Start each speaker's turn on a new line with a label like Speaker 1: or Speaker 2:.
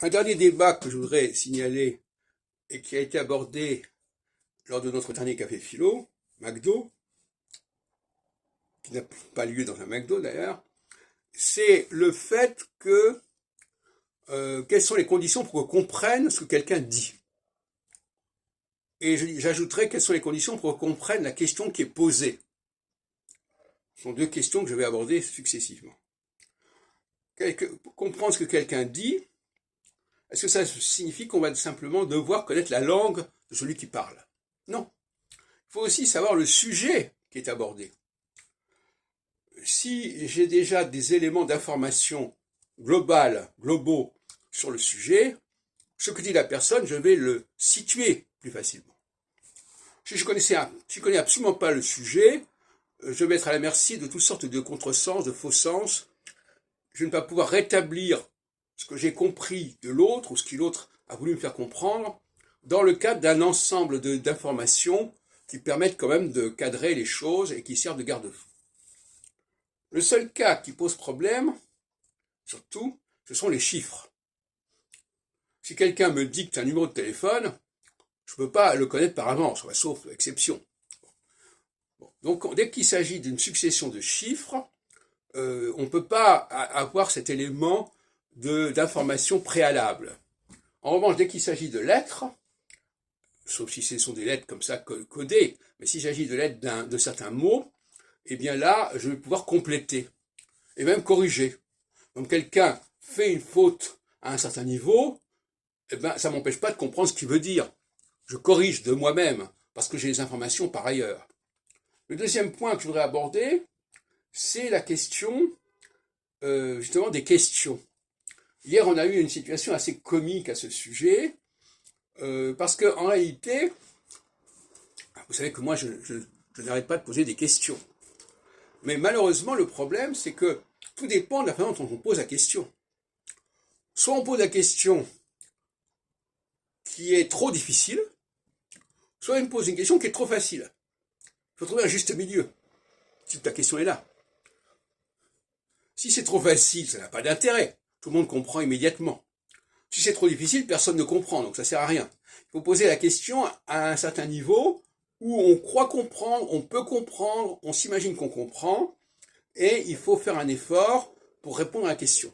Speaker 1: Un dernier débat que je voudrais signaler et qui a été abordé lors de notre dernier café philo, McDo, qui n'a pas lieu dans un McDo d'ailleurs, c'est le fait que quelles sont les conditions pour qu'on comprenne ce que quelqu'un dit. Et j'ajouterais quelles sont les conditions pour qu'on comprenne la question qui est posée. Ce sont deux questions que je vais aborder successivement. Comprendre ce que quelqu'un dit, est-ce que ça signifie qu'on va simplement devoir connaître la langue de celui qui parle? Non. Il faut aussi savoir le sujet qui est abordé. Si j'ai déjà des éléments d'information globaux sur le sujet, ce que dit la personne, je vais le situer plus facilement. Si je connais absolument pas le sujet, je vais être à la merci de toutes sortes de contresens, de faux sens. Je ne vais pas pouvoir rétablir ce que j'ai compris de l'autre ou ce que l'autre a voulu me faire comprendre dans le cadre d'un ensemble d'informations qui permettent quand même de cadrer les choses et qui servent de garde-fou. Le seul cas qui pose problème, surtout, ce sont les chiffres. Si quelqu'un me dicte un numéro de téléphone, je ne peux pas le connaître par avance, sauf exception. Bon, donc, dès qu'il s'agit d'une succession de chiffres, on ne peut pas avoir cet élément d'information préalable. En revanche, dès qu'il s'agit de lettres, sauf si ce sont des lettres comme ça codées, mais s'il s'agit de lettres de certains mots, eh bien là, je vais pouvoir compléter et même corriger. Donc quelqu'un fait une faute à un certain niveau, eh ben, ça ne m'empêche pas de comprendre ce qu'il veut dire. Je corrige de moi-même, parce que j'ai les informations par ailleurs. Le deuxième point que je voudrais aborder, c'est la question, justement, des questions. Hier, on a eu une situation assez comique à ce sujet, parce qu'en réalité, vous savez que moi, je n'arrête pas de poser des questions. Mais malheureusement, le problème, c'est que tout dépend de la façon dont on pose la question. Soit on pose la question qui est trop difficile, soit on me pose une question qui est trop facile. Il faut trouver un juste milieu, si ta question est là. Si c'est trop facile, ça n'a pas d'intérêt. Tout le monde comprend immédiatement. Si c'est trop difficile, personne ne comprend, donc ça sert à rien. Il faut poser la question à un certain niveau où on croit comprendre, on peut comprendre, on s'imagine qu'on comprend, et il faut faire un effort pour répondre à la question.